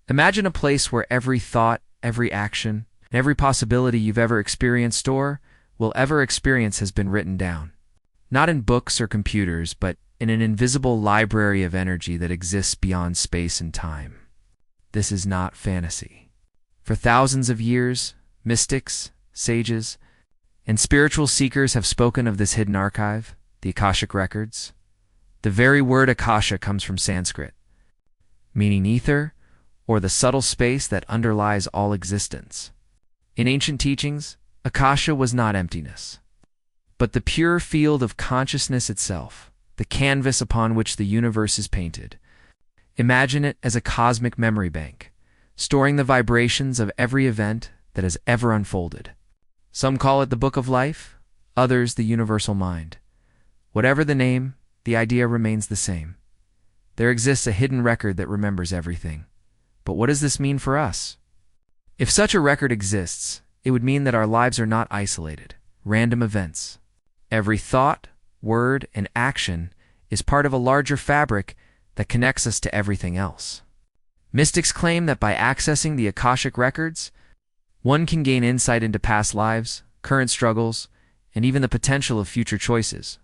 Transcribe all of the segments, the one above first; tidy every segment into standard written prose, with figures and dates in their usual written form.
Imagine a place where every thought, every action, and every possibility you've ever experienced or will ever experience has been written down. Not in books or computers, but in an invisible library of energy that exists beyond space and time. This is not fantasy. For thousands of years, mystics, sages, and spiritual seekers have spoken of this hidden archive, the Akashic Records. The very word Akasha comes from Sanskrit, meaning ether, or the subtle space that underlies all existence. In ancient teachings, Akasha was not emptiness, but the pure field of consciousness itself, the canvas upon which the universe is painted. Imagine it as a cosmic memory bank, storing the vibrations of every event that has ever unfolded. Some call it the Book of Life, others the Universal Mind. Whatever the name, the idea remains the same. There exists a hidden record that remembers everything. But what does this mean for us? If such a record exists, it would mean that our lives are not isolated, random events. Every thought, word, and action is part of a larger fabric that connects us to everything else. Mystics claim that by accessing the Akashic Records, one can gain insight into past lives, current struggles, and even the potential of future choices.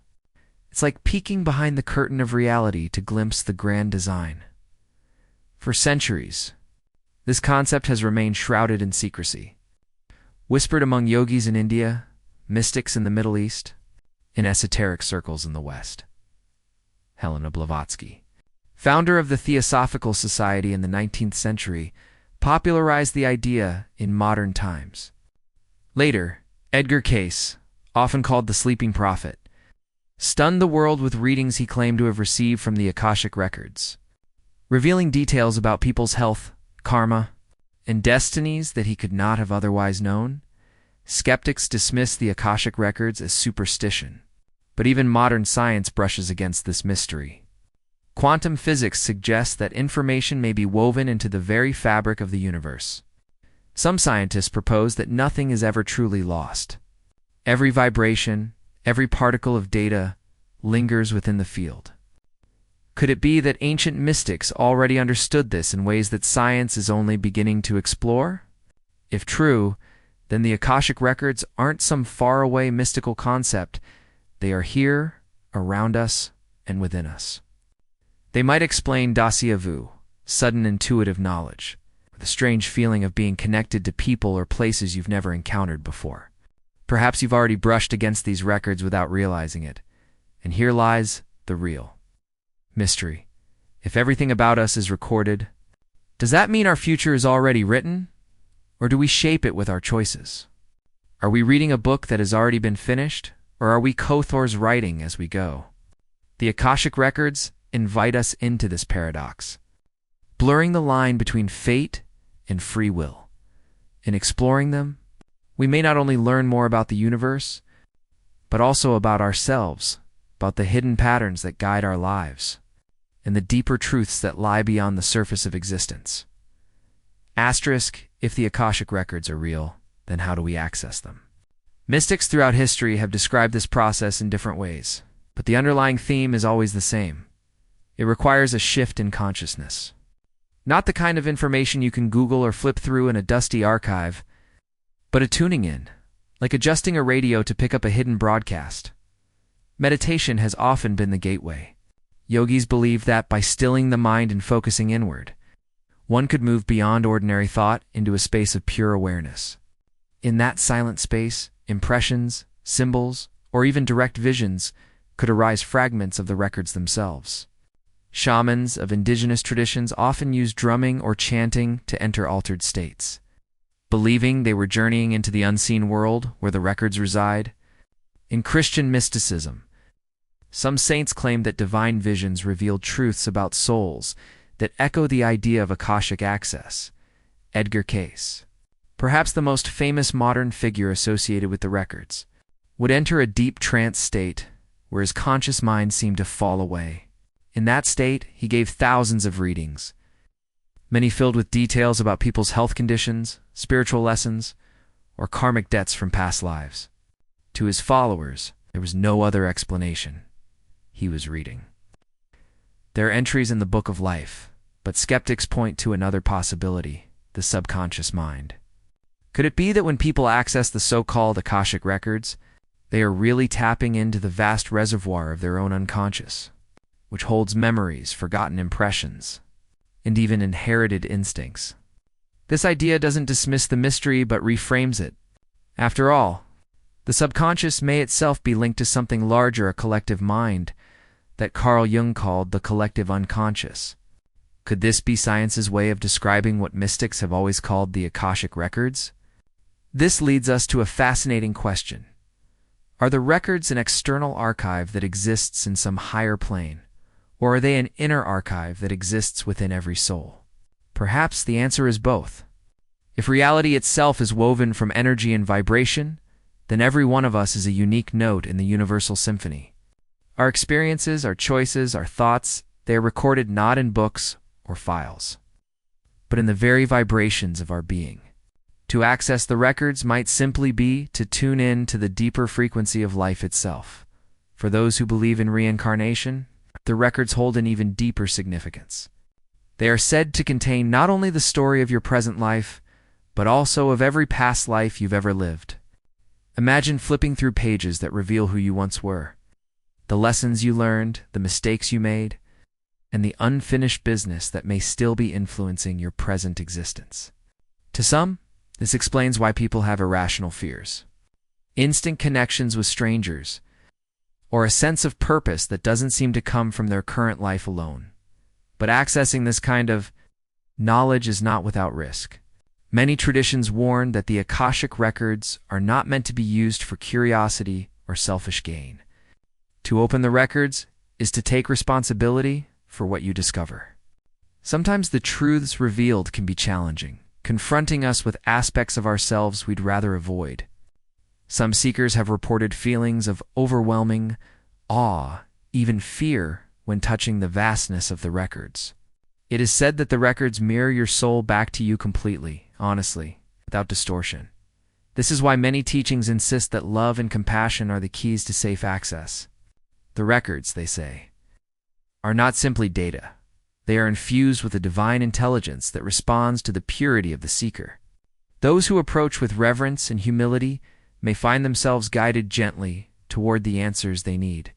It's like peeking behind the curtain of reality to glimpse the grand design. For centuries, this concept has remained shrouded in secrecy, whispered among yogis in India, mystics in the Middle East, and esoteric circles in the West. Helena Blavatsky, founder of the Theosophical Society in the 19th century, popularized the idea in modern times. Later, Edgar Cayce, often called the Sleeping Prophet, stunned the world with readings he claimed to have received from the Akashic Records, revealing details about people's health, karma, and destinies that he could not have otherwise known. Skeptics dismiss the Akashic Records as superstition, but even modern science brushes against this mystery. Quantum physics suggests that information may be woven into the very fabric of the universe. Some scientists propose that nothing is ever truly lost. Every vibration, every particle of data lingers within the field. Could it be that ancient mystics already understood this in ways that science is only beginning to explore? If true, then the Akashic Records aren't some faraway mystical concept. They are here, around us, and within us. They might explain déjà vu, sudden intuitive knowledge, or the strange feeling of being connected to people or places you've never encountered before. Perhaps you've already brushed against these records without realizing it, and here lies the real mystery. If everything about us is recorded, does that mean our future is already written? Or do we shape it with our choices? Are we reading a book that has already been finished, or are we co-authors writing as we go? The Akashic Records invite us into this paradox, blurring the line between fate and free will. In exploring them, we may not only learn more about the universe, but also about ourselves, about the hidden patterns that guide our lives, and the deeper truths that lie beyond the surface of existence. Asterisk, if the Akashic Records are real, then how do we access them? Mystics throughout history have described this process in different ways, but the underlying theme is always the same. It requires a shift in consciousness. Not the kind of information you can Google or flip through in a dusty archive, but a tuning in, like adjusting a radio to pick up a hidden broadcast. Meditation has often been the gateway. Yogis believe that by stilling the mind and focusing inward, one could move beyond ordinary thought into a space of pure awareness. In that silent space, impressions, symbols, or even direct visions could arise fragments of the records themselves. Shamans of indigenous traditions often use drumming or chanting to enter altered states, believing they were journeying into the unseen world where the records reside. In Christian mysticism, some saints claim that divine visions revealed truths about souls that echo the idea of Akashic access. Edgar Cayce, perhaps the most famous modern figure associated with the records, would enter a deep trance state where his conscious mind seemed to fall away. In that state, he gave thousands of readings, many filled with details about people's health conditions, spiritual lessons, or karmic debts from past lives. To his followers, there was no other explanation. He was reading. There are entries in the Book of Life, But skeptics point to another possibility: the subconscious mind. Could it be that when people access the so-called Akashic Records, they are really tapping into the vast reservoir of their own unconscious, which holds memories, forgotten impressions, and even inherited instincts? This idea doesn't dismiss the mystery but reframes it. After all, the subconscious may itself be linked to something larger, a collective mind that Carl Jung called the collective unconscious. Could this be science's way of describing what mystics have always called the Akashic Records? This leads us to a fascinating question. Are the records an external archive that exists in some higher plane, or are they an inner archive that exists within every soul? Perhaps the answer is both. If reality itself is woven from energy and vibration, then every one of us is a unique note in the universal symphony. Our experiences, our choices, our thoughts, they are recorded not in books or files, but in the very vibrations of our being. To access the records might simply be to tune in to the deeper frequency of life itself. For those who believe in reincarnation, the records hold an even deeper significance. They are said to contain not only the story of your present life, but also of every past life you've ever lived. Imagine flipping through pages that reveal who you once were, the lessons you learned, the mistakes you made, and the unfinished business that may still be influencing your present existence. To some, this explains why people have irrational fears, instant connections with strangers, or a sense of purpose that doesn't seem to come from their current life alone. But accessing this kind of knowledge is not without risk. Many traditions warn that the Akashic Records are not meant to be used for curiosity or selfish gain. To open the records is to take responsibility for what you discover. Sometimes the truths revealed can be challenging, confronting us with aspects of ourselves we'd rather avoid. Some seekers have reported feelings of overwhelming awe, even fear, when touching the vastness of the records. It is said that the records mirror your soul back to you completely, honestly, without distortion. This is why many teachings insist that love and compassion are the keys to safe access. The records, they say, are not simply data. They are infused with a divine intelligence that responds to the purity of the seeker. Those who approach with reverence and humility may find themselves guided gently toward the answers they need.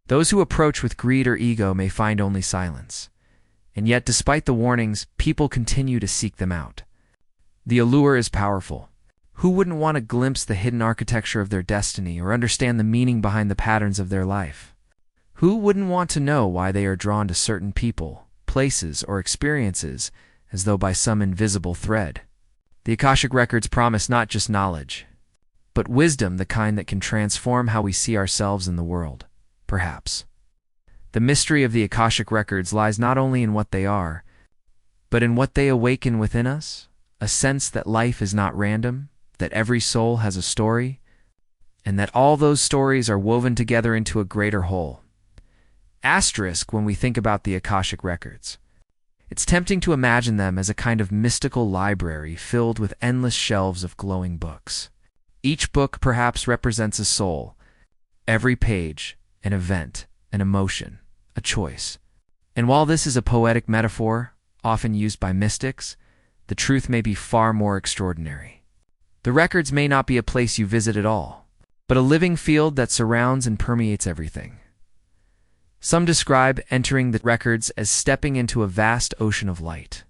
Those who approach with greed or ego may find only silence. And yet, despite the warnings, people continue to seek them out. The allure is powerful. Who wouldn't want to glimpse the hidden architecture of their destiny or understand the meaning behind the patterns of their life? Who wouldn't want to know why they are drawn to certain people, places, or experiences as though by some invisible thread? The Akashic Records promise not just knowledge, but wisdom, the kind that can transform how we see ourselves in the world. Perhaps the mystery of the Akashic Records lies not only in what they are, but in what they awaken within us, a sense that life is not random, that every soul has a story, and that all those stories are woven together into a greater whole. Asterisk when we think about the Akashic Records. It's tempting to imagine them as a kind of mystical library filled with endless shelves of glowing books. Each book perhaps represents a soul, every page an event, an emotion, a choice. And while this is a poetic metaphor, often used by mystics, the truth may be far more extraordinary. The records may not be a place you visit at all, but a living field that surrounds and permeates everything. Some describe entering the records as stepping into a vast ocean of light,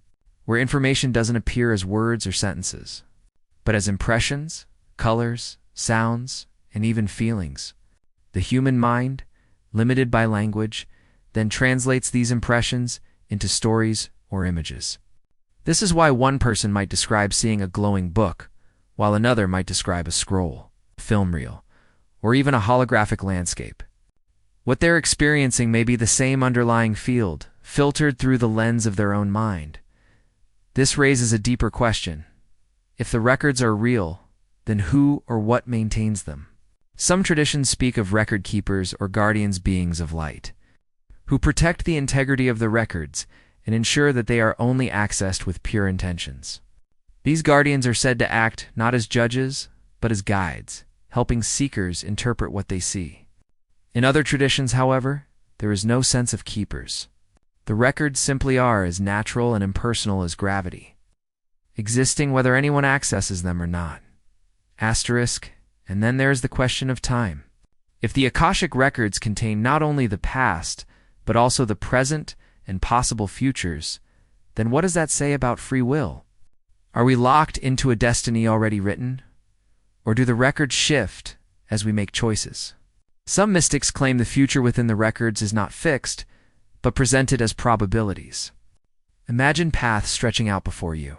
where information doesn't appear as words or sentences, but as impressions, colors, sounds, and even feelings. The human mind, limited by language, then translates these impressions into stories or images. This is why one person might describe seeing a glowing book, while another might describe a scroll, film reel, or even a holographic landscape. What they're experiencing may be the same underlying field, filtered through the lens of their own mind. This raises a deeper question. If the records are real, then who or what maintains them? Some traditions speak of record keepers or guardians, beings of light, who protect the integrity of the records and ensure that they are only accessed with pure intentions. These guardians are said to act not as judges, but as guides, helping seekers interpret what they see. In other traditions, however, there is no sense of keepers. The records simply are as natural and impersonal as gravity, existing whether anyone accesses them or not. Asterisk, and then there is the question of time. If the Akashic Records contain not only the past, but also the present and possible futures, then what does that say about free will? Are we locked into a destiny already written? Or do the records shift as we make choices? Some mystics claim the future within the records is not fixed, but presented as probabilities. Imagine paths stretching out before you,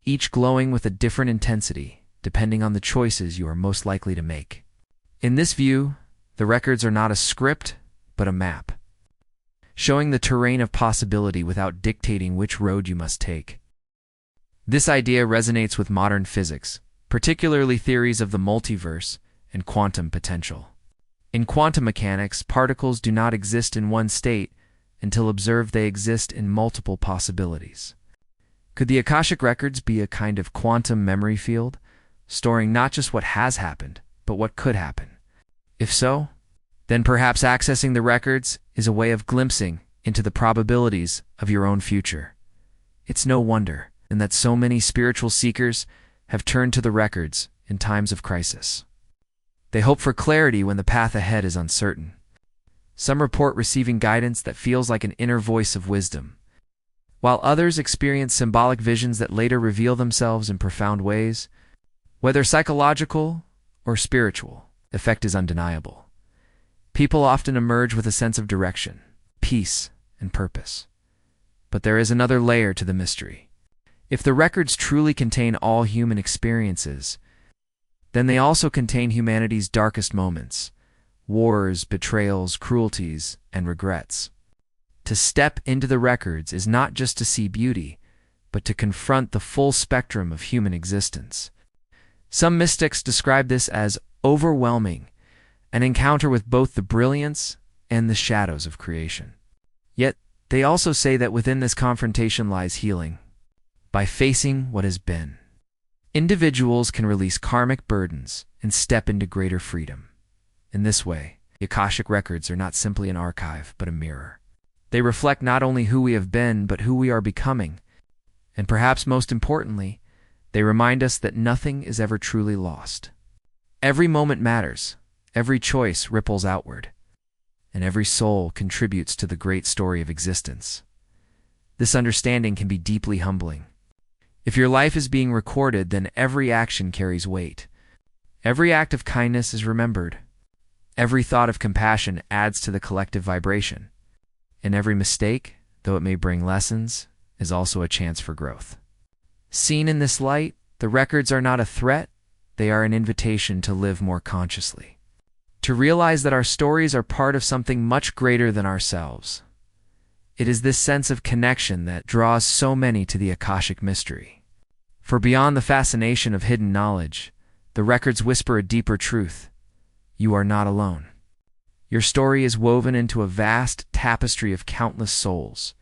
each glowing with a different intensity, depending on the choices you are most likely to make. In this view, the records are not a script, but a map, showing the terrain of possibility without dictating which road you must take. This idea resonates with modern physics, particularly theories of the multiverse and quantum potential. In quantum mechanics, particles do not exist in one state until observed they exist in multiple possibilities. Could the Akashic Records be a kind of quantum memory field, storing not just what has happened, but what could happen? If so, then perhaps accessing the records is a way of glimpsing into the probabilities of your own future. It's no wonder that so many spiritual seekers have turned to the records in times of crisis. They hope for clarity when the path ahead is uncertain. Some report receiving guidance that feels like an inner voice of wisdom, while others experience symbolic visions that later reveal themselves in profound ways. Whether psychological or spiritual, the effect is undeniable. People often emerge with a sense of direction, peace, and purpose. But there is another layer to the mystery. If the records truly contain all human experiences, then they also contain humanity's darkest moments: wars, betrayals, cruelties, and regrets. To step into the records is not just to see beauty, but to confront the full spectrum of human existence. Some mystics describe this as overwhelming, an encounter with both the brilliance and the shadows of creation. Yet, they also say that within this confrontation lies healing. By facing what has been, individuals can release karmic burdens and step into greater freedom. In this way, the Akashic Records are not simply an archive, but a mirror. They reflect not only who we have been, but who we are becoming. And perhaps most importantly, they remind us that nothing is ever truly lost. Every moment matters, every choice ripples outward, and every soul contributes to the great story of existence. This understanding can be deeply humbling. If your life is being recorded, then every action carries weight. Every act of kindness is remembered. Every thought of compassion adds to the collective vibration. And every mistake, though it may bring lessons, is also a chance for growth. Seen in this light, the records are not a threat, they are an invitation to live more consciously. To realize that our stories are part of something much greater than ourselves. It is this sense of connection that draws so many to the Akashic mystery. For beyond the fascination of hidden knowledge, the records whisper a deeper truth. You are not alone. Your story is woven into a vast tapestry of countless souls,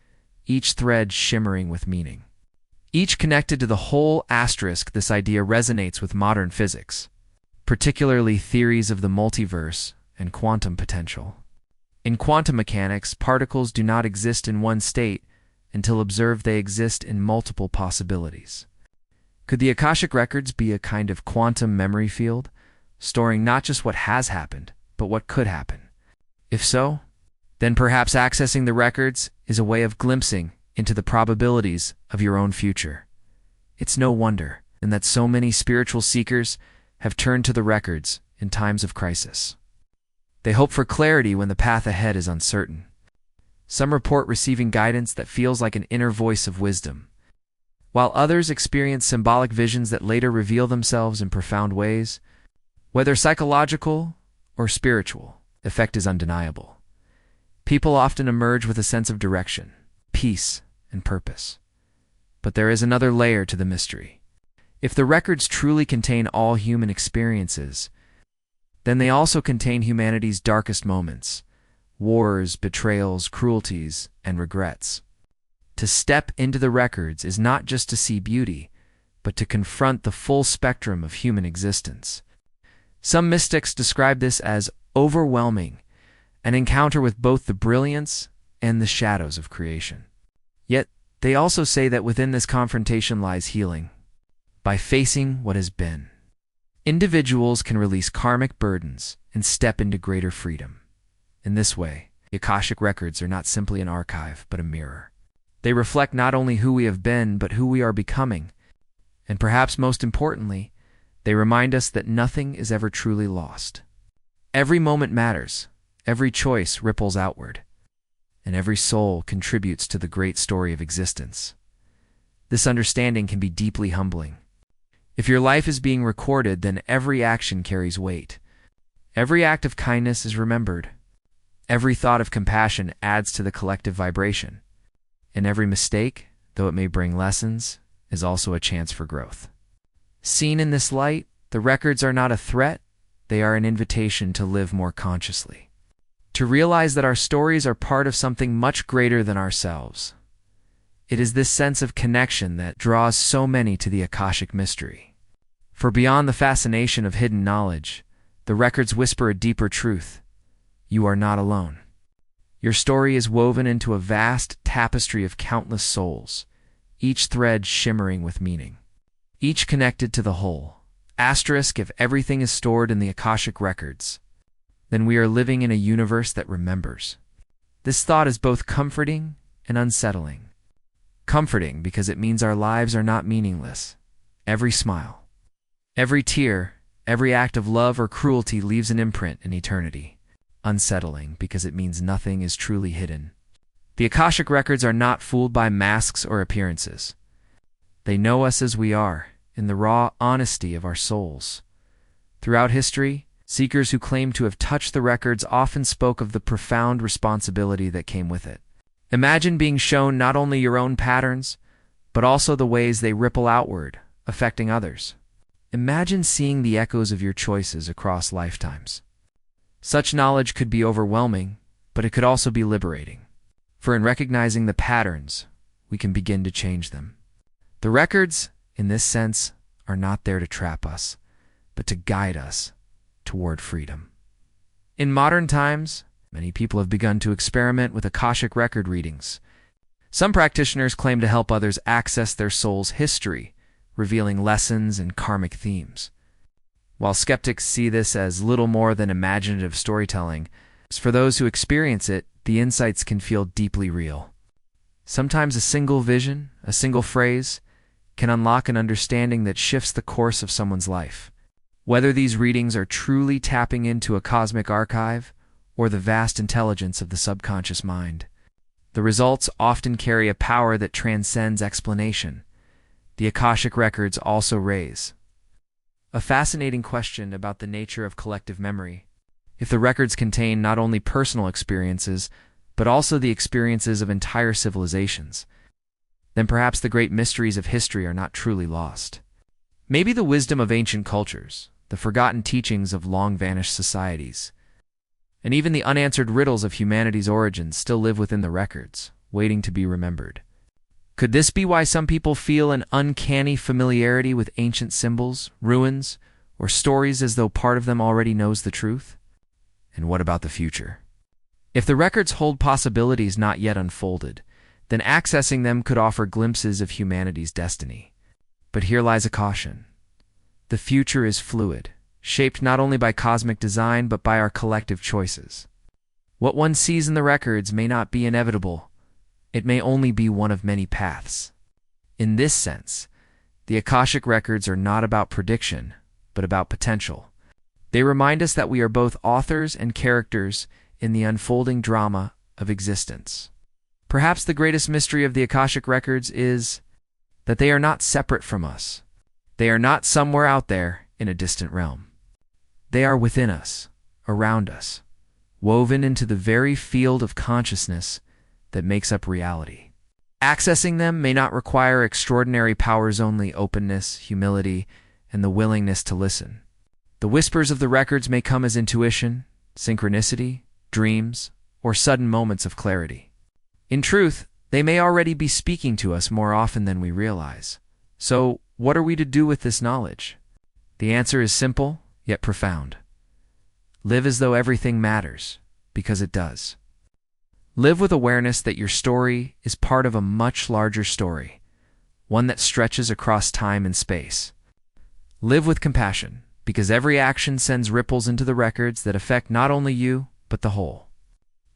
each thread shimmering with meaning. Each connected to the whole. Asterisk, this idea resonates with modern physics, particularly theories of the multiverse and quantum potential. In quantum mechanics, particles do not exist in one state until observed they exist in multiple possibilities. Could the Akashic Records be a kind of quantum memory field, storing not just what has happened, but what could happen? If so, then perhaps accessing the records is a way of glimpsing into the probabilities of your own future. It's no wonder that so many spiritual seekers have turned to the records in times of crisis. They hope for clarity when the path ahead is uncertain. Some report receiving guidance that feels like an inner voice of wisdom, while others experience symbolic visions that later reveal themselves in profound ways. Whether psychological or spiritual, the effect is undeniable. People often emerge with a sense of direction, peace, and purpose. But there is another layer to the mystery. If the records truly contain all human experiences, then they also contain humanity's darkest moments: wars, betrayals, cruelties, and regrets. To step into the records is not just to see beauty, but to confront the full spectrum of human existence. Some mystics describe this as overwhelming, an encounter with both the brilliance and the shadows of creation. Yet, they also say that within this confrontation lies healing. By facing what has been, individuals can release karmic burdens and step into greater freedom. In this way, the Akashic Records are not simply an archive, but a mirror. They reflect not only who we have been, but who we are becoming. And perhaps most importantly, they remind us that nothing is ever truly lost. Every moment matters, every choice ripples outward, and every soul contributes to the great story of existence. This understanding can be deeply humbling. If your life is being recorded, then every action carries weight. Every act of kindness is remembered. Every thought of compassion adds to the collective vibration. And every mistake, though it may bring lessons, is also a chance for growth. Seen in this light, the records are not a threat, they are an invitation to live more consciously. To realize that our stories are part of something much greater than ourselves. It is this sense of connection that draws so many to the Akashic mystery. For beyond the fascination of hidden knowledge, the records whisper a deeper truth. You are not alone. Your story is woven into a vast tapestry of countless souls, each thread shimmering with meaning, each connected to the whole. Asterisk, if everything is stored in the Akashic Records, then we are living in a universe that remembers. This thought is both comforting and unsettling. Comforting because it means our lives are not meaningless. Every smile, every tear, every act of love or cruelty leaves an imprint in eternity. Unsettling because it means nothing is truly hidden. The Akashic Records are not fooled by masks or appearances. They know us as we are, in the raw honesty of our souls. Throughout history, seekers who claim to have touched the records often spoke of the profound responsibility that came with it. Imagine being shown not only your own patterns, but also the ways they ripple outward, affecting others. Imagine seeing the echoes of your choices across lifetimes. Such knowledge could be overwhelming, but it could also be liberating. For in recognizing the patterns, we can begin to change them. The records, in this sense, are not there to trap us, but to guide us toward freedom. In modern times, many people have begun to experiment with Akashic record readings. Some practitioners claim to help others access their soul's history, revealing lessons and karmic themes. While skeptics see this as little more than imaginative storytelling, for those who experience it, the insights can feel deeply real. Sometimes a single vision, a single phrase, can unlock an understanding that shifts the course of someone's life. Whether these readings are truly tapping into a cosmic archive or the vast intelligence of the subconscious mind, the results often carry a power that transcends explanation. The Akashic Records also raise a fascinating question about the nature of collective memory. If the records contain not only personal experiences, but also the experiences of entire civilizations, then perhaps the great mysteries of history are not truly lost. Maybe the wisdom of ancient cultures, the forgotten teachings of long-vanished societies, and even the unanswered riddles of humanity's origins still live within the records, waiting to be remembered. Could this be why some people feel an uncanny familiarity with ancient symbols, ruins, or stories as though part of them already knows the truth? And what about the future? If the records hold possibilities not yet unfolded, then accessing them could offer glimpses of humanity's destiny. But here lies a caution. The future is fluid, shaped not only by cosmic design but by our collective choices. What one sees in the records may not be inevitable. It may only be one of many paths. In this sense, the Akashic Records are not about prediction, but about potential. They remind us that we are both authors and characters in the unfolding drama of existence. Perhaps the greatest mystery of the Akashic Records is that they are not separate from us. They are not somewhere out there in a distant realm. They are within us, around us, woven into the very field of consciousness that makes up reality. Accessing them may not require extraordinary powers, only openness, humility, and the willingness to listen. The whispers of the records may come as intuition, synchronicity, dreams, or sudden moments of clarity. In truth, they may already be speaking to us more often than we realize. So, what are we to do with this knowledge? The answer is simple, yet profound. Live as though everything matters, because it does. Live with awareness that your story is part of a much larger story, one that stretches across time and space. Live with compassion, because every action sends ripples into the records that affect not only you, but the whole.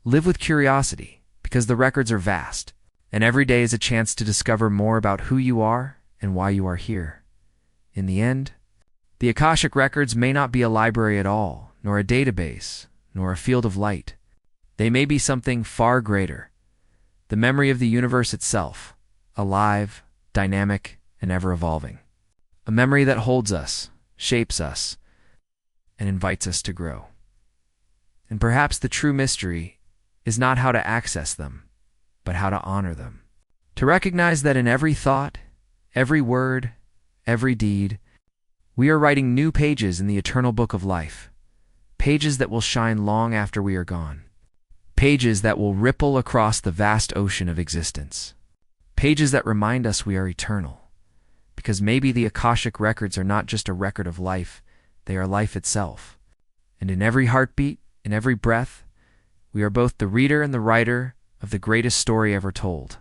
Live with curiosity, because the records are vast, and every day is a chance to discover more about who you are and why you are here. In the end, the Akashic Records may not be a library at all, nor a database, nor a field of light. They may be something far greater, the memory of the universe itself, alive, dynamic, and ever-evolving. A memory that holds us, shapes us, and invites us to grow. And perhaps the true mystery is not how to access them, but how to honor them. To recognize that in every thought, every word, every deed, we are writing new pages in the eternal book of life, pages that will shine long after we are gone, pages that will ripple across the vast ocean of existence, pages that remind us we are eternal, because maybe the Akashic Records are not just a record of life, they are life itself. And in every heartbeat, in every breath, we are both the reader and the writer of the greatest story ever told.